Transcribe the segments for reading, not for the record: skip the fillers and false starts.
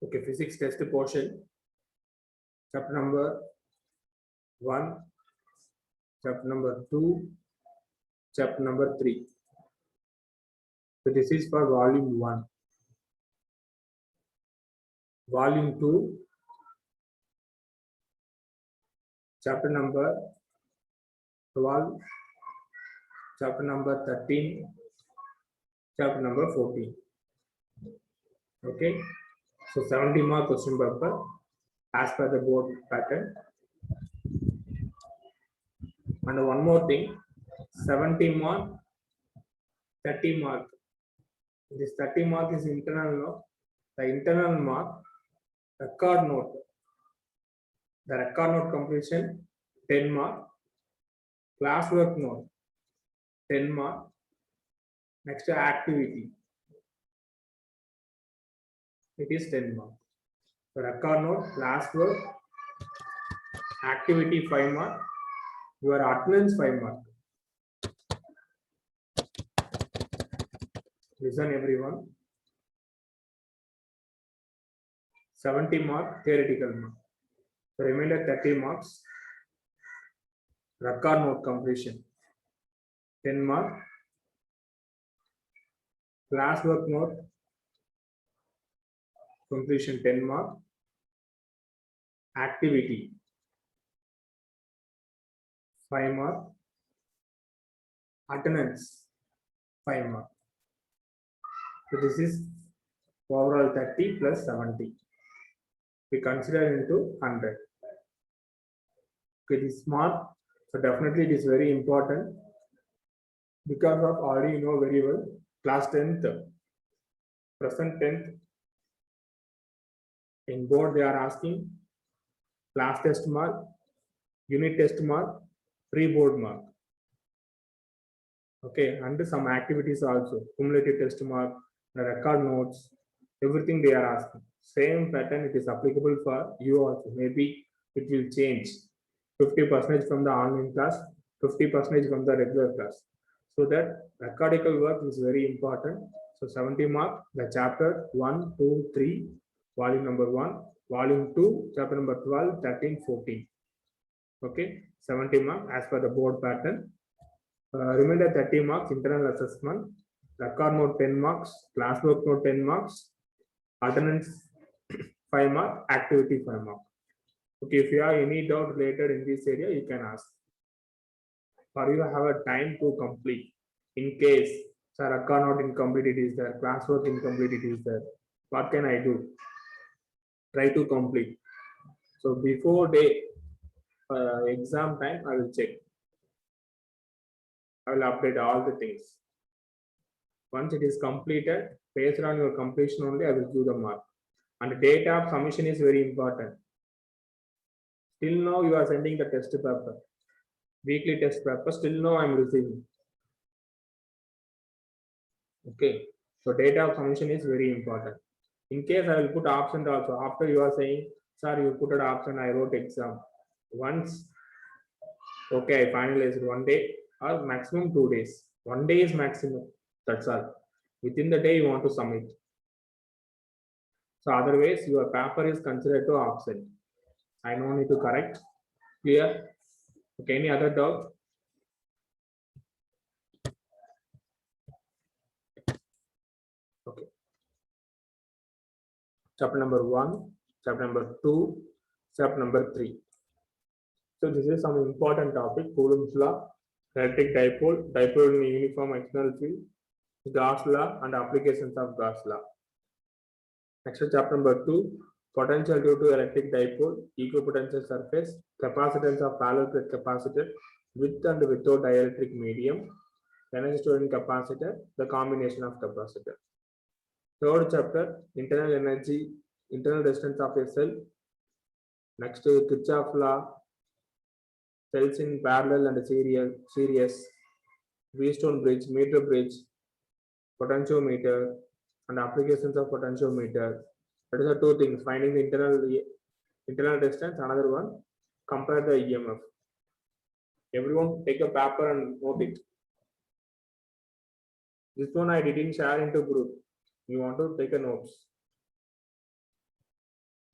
Okay, physics test portion, chapter number 1, chapter number 2, chapter number 3. So this is for volume 1. Volume 2, chapter number 12, chapter number 13, chapter number 14. Okay, so 70 mark question paper as per the board pattern. And one more thing, 70 mark, 30 mark. This 30 mark is internal note. The internal mark, record note. The record note completion, 10 mark. Classwork note, 10 mark. Next activity, it is 10 mark. So record note, classwork, activity 5 mark. Your attendance 5 mark. Listen everyone. 70 mark theoretical mark. The remainder 30 marks. Record note completion, 10 mark. Classwork note completion, 10 mark. Activity 5 mark. Attendance 5 mark. So this is overall 30 plus 70. We consider into 100. Okay, this mark, so definitely it is very important because of already you know very well class 10th, present 10th. In board they are asking class test mark, unit test mark, pre-board mark. Okay, and some activities also, cumulative test mark, the record notes, everything they are asking. Same pattern it is applicable for you also. Maybe it will change 50% from the online class, 50% from the regular class. So that recordable work is very important. So 70 mark, the chapter 1, 2, 3, volume number 1, volume 2, chapter number 12, 13, 14. Okay, 70 mark as per the board pattern. Remainder 30 marks internal assessment, record note 10 marks, classwork note 10 marks, attendance 5 mark, activity 5 mark. Okay, if you have any doubt related in this area, you can ask. Or you have a time to complete. In case, sir, record note incomplete it is there, classwork incomplete it is there. What can I do? Try to complete. So before day exam time, I will check. I will update all the things. Once it is completed, based on your completion only, I will give the mark. And date of submission is very important. Till now, you are sending the test paper, weekly test paper. Still now, I am receiving. Okay, so date of submission is very important. In case I will put option also. After you are saying, sir, you put an option. I wrote exam once. Okay, I finalized one day or maximum 2 days. 1 day is maximum. That's all. Within the day you want to submit. So otherwise your paper is considered to absent. I no need to correct. Clear? Okay, any other doubt? Okay. Chapter number 1, chapter number 2, chapter number 3. So this is some important topic. Coulomb's law, electric dipole, dipole in uniform external field, Gauss law and applications of Gauss law. Next chapter number 2, potential due to electric dipole, equipotential surface, capacitance of parallel plate capacitor, with and without dielectric medium, energy storing capacitor, the combination of capacitor. Third chapter, internal energy, internal resistance of a cell. Next, Kirchhoff law, cells in parallel and series, Wheatstone bridge, meter bridge, potentiometer, and applications of potentiometer. That is the two things, finding the internal resistance, another one, compare the EMF. Everyone take a paper and note it. This one I didn't share into group. You want to take a notes.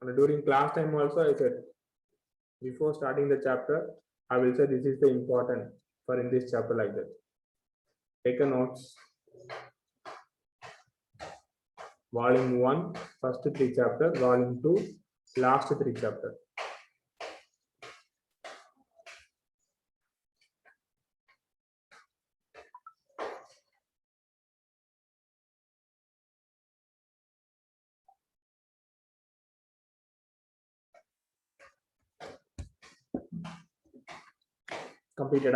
And during class time also, I said, before starting the chapter, I will say this is the important for in this chapter like that. Take a notes. Volume 1, first 3 chapter, volume 2, last 3 chapter. Completed.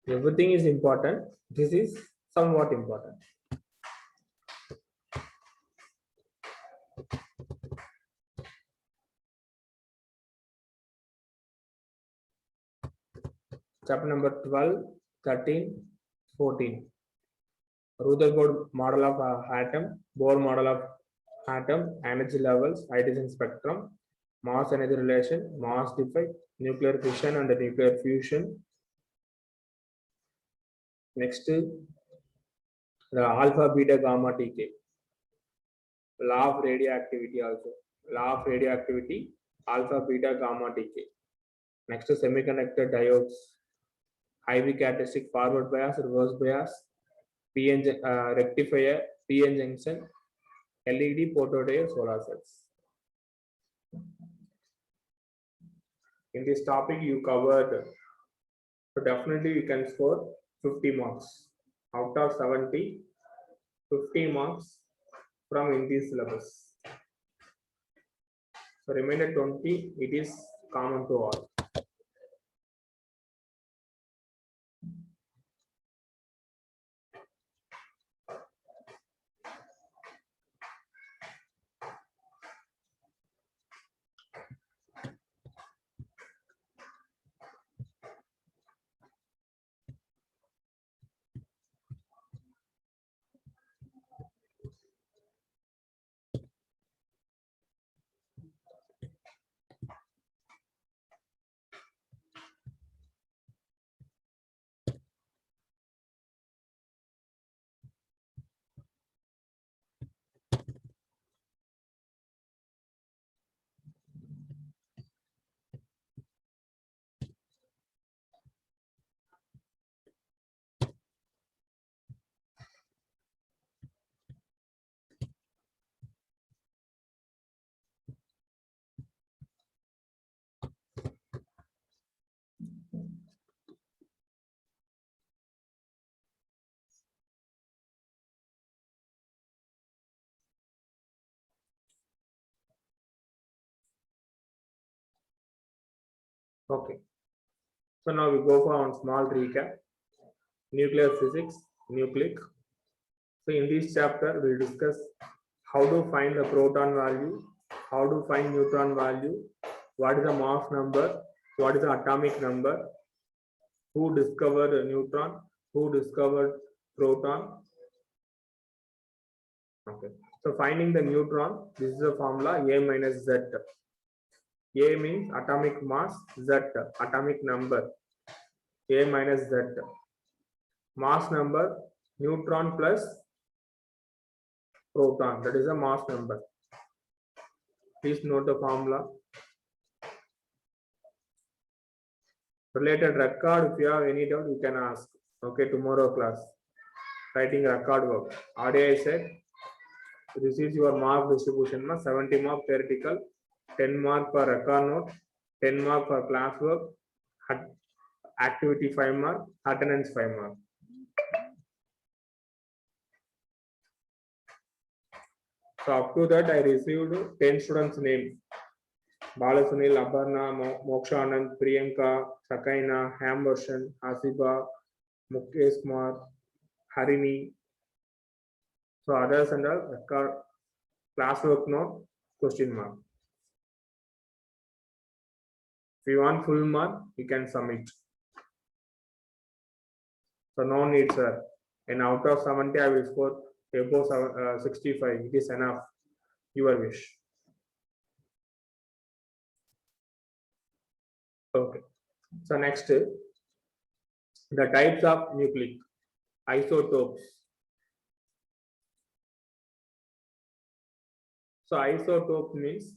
Everything is important. This is somewhat important. Chapter number 12, 13, 14. Rutherford model of atom, Bohr model of atom, energy levels, hydrogen spectrum, mass energy relation, mass defect, nuclear fission and nuclear fusion. Next, the alpha, beta, gamma, TK. Law of radioactivity also. Law of radioactivity, alpha, beta, gamma, TK. Next, semiconductor diodes, IV characteristic, forward bias, reverse bias, PN rectifier, PN junction, LED, photodiode, solar cells. In this topic, you covered, so definitely you can score 50 marks. Out of 70, 50 marks from in these syllabus. So remainder 20, it is common to all. Okay. So now we go for one small recap. Nuclear physics, nucleic. So in this chapter, we'll discuss how to find the proton value, how to find neutron value, what is the mass number, what is the atomic number, who discovered a neutron, who discovered proton. Okay. So finding the neutron, this is the formula A minus Z. A means atomic mass, Z atomic number, A minus Z. Mass number, neutron plus proton, that is a mass number. Please note the formula. Related record, if you have any doubt, you can ask. Okay, tomorrow class. Writing record work. Already I said, this is your mark distribution, 70 mark theoretical, 10 mark for record note, 10 mark for class work, activity 5 mark, attendance 5 mark. So up to that, I received 10 students' names. Balasunil, Aparna, Moksha Anand, Priyanka, Sakaina, Hamvershan, Hasiba, Mukesh Kumar, Harini. So others and all, record classwork note, question mark. If you want full mark, you can submit. So no need, sir. And out of 70, I will score above 65. It is enough. Your wish. Okay. So next, the types of nucleic isotopes. So isotope means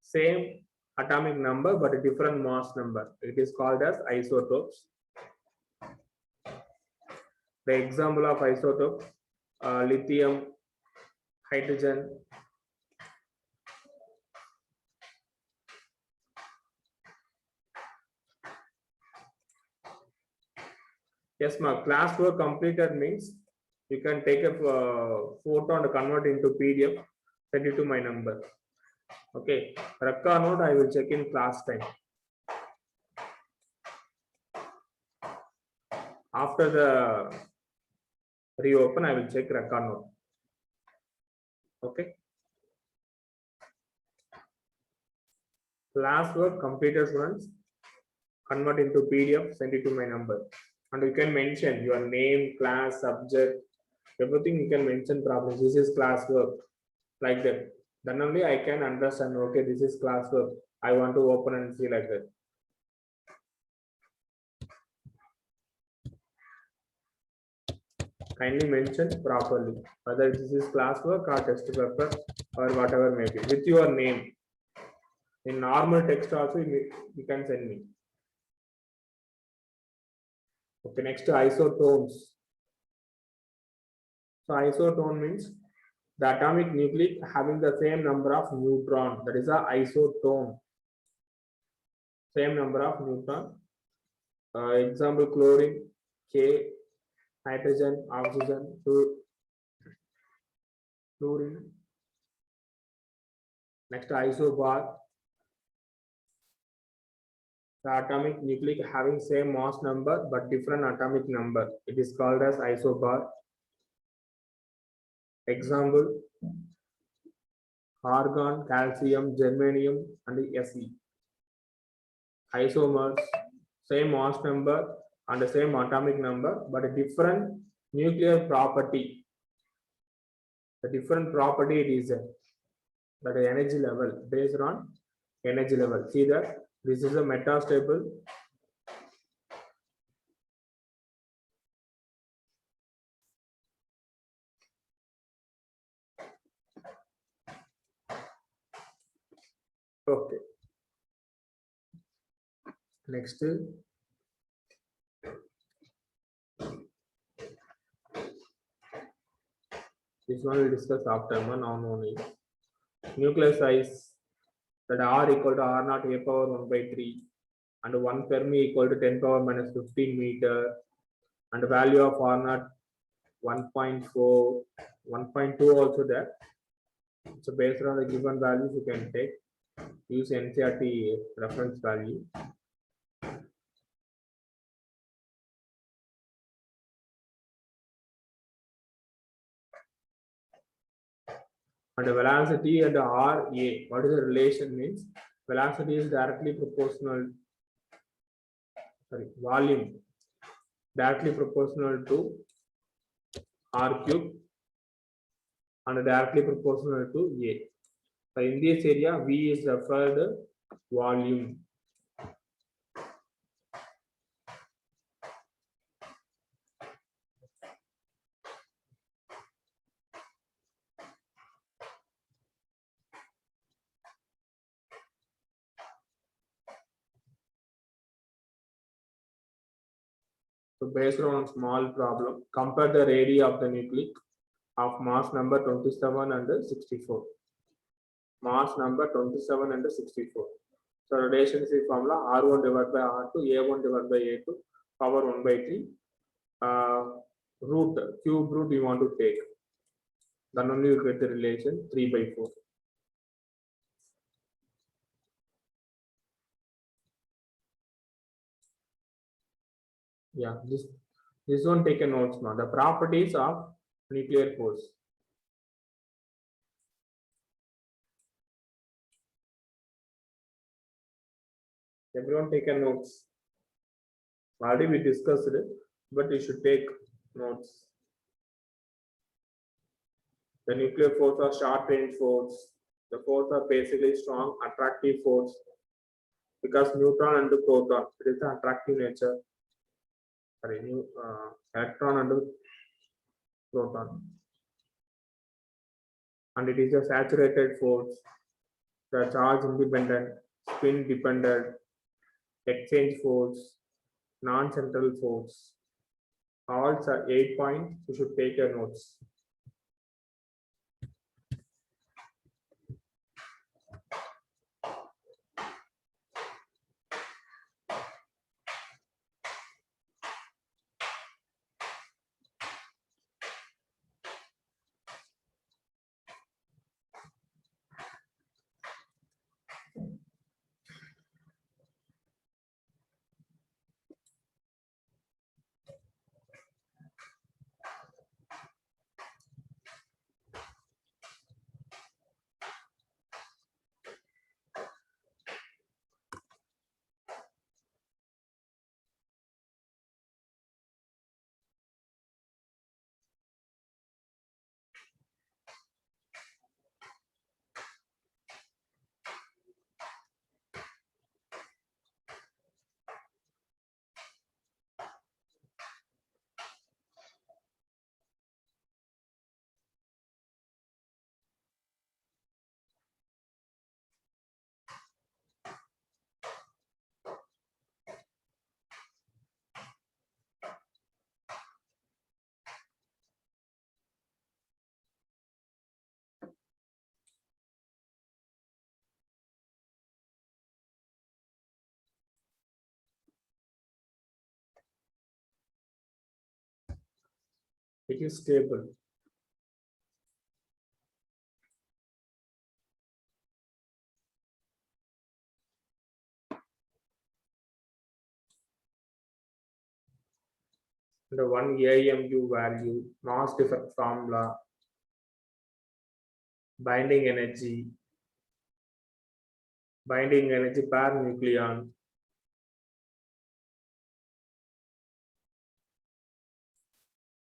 same atomic number but a different mass number. It is called as isotopes. The example of isotope, lithium, hydrogen. Yes, ma. Classwork completed means you can take a photo and convert into PDF, send it to my number. Okay. Record note I will check in class time. After the reopen, I will check record note. Okay. Classwork completed students, convert into PDF, send it to my number. And you can mention your name, class, subject, everything you can mention properly. This is classwork, like that. Then only I can understand, okay, this is classwork. I want to open and see like that. Kindly mention properly, whether this is classwork or test paper or whatever may be, with your name. In normal text also, you can send me. Okay, next isotones. So isotone means the atomic nuclei having the same number of neutron. That is a isotone. Same number of neutron. Example: chlorine, K, nitrogen, oxygen, fluorine. Next isobar. The atomic nuclei having same mass number but different atomic number. It is called as isobar. Example: argon, calcium, germanium, and Fe. Isomers, same mass number and the same atomic number, but a different nuclear property. The different property it is that energy level, based on energy level. See that this is a metastable. Okay. Next, this one we discuss after one on only. Nuclear size, that R equal to R naught a power 1 by 3 and 1 Fermi equal to 10 power minus 15 meter, and the value of R naught 1.4, 1.2 also there. So based on the given values you can take, use NCERT reference value. And the velocity and the RA, what is the relation means? Velocity is directly proportional, volume directly proportional to R cube and directly proportional to A. So in this area, V is referred volume. So based on small problem, compare the radii of the nuclei of mass number 27 and 64. Mass number 27 and 64. So relationship formula R1 divided by R2, A1 divided by A2, power 1 by 3. Root, cube root you want to take. Then only you get the relation 3 by 4. Yeah, this one take a notes now. The properties of nuclear force. Everyone take a notes. Already we discussed it, but you should take notes. The nuclear force are short range force. The force are basically strong attractive force because neutron and the proton, it is the attractive nature. Sorry, electron and the proton. And it is a saturated force. The charge independent, spin dependent, exchange force, non-central force. All are 8 points. You should take your notes. It is stable. The 1 AMU value, mass defect formula, binding energy per nucleon,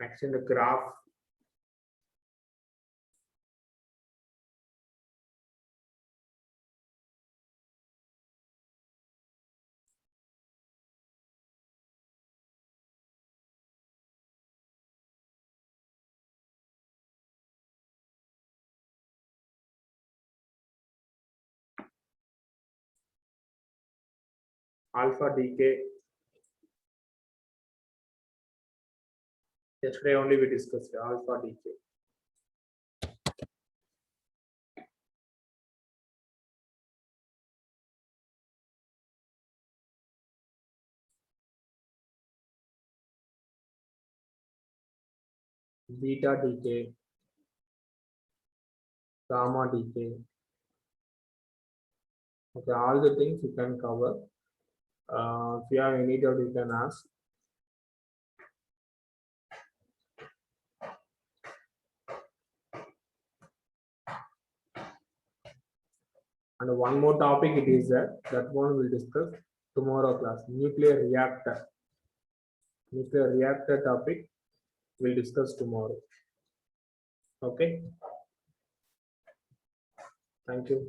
next in the graph, alpha decay. Yesterday only we discussed alpha decay. Beta decay, gamma decay. Okay, all the things you can cover. If you have any doubt, you can ask. And one more topic it is that one we'll discuss tomorrow class. Nuclear reactor. Nuclear reactor topic we'll discuss tomorrow. Okay. Thank you.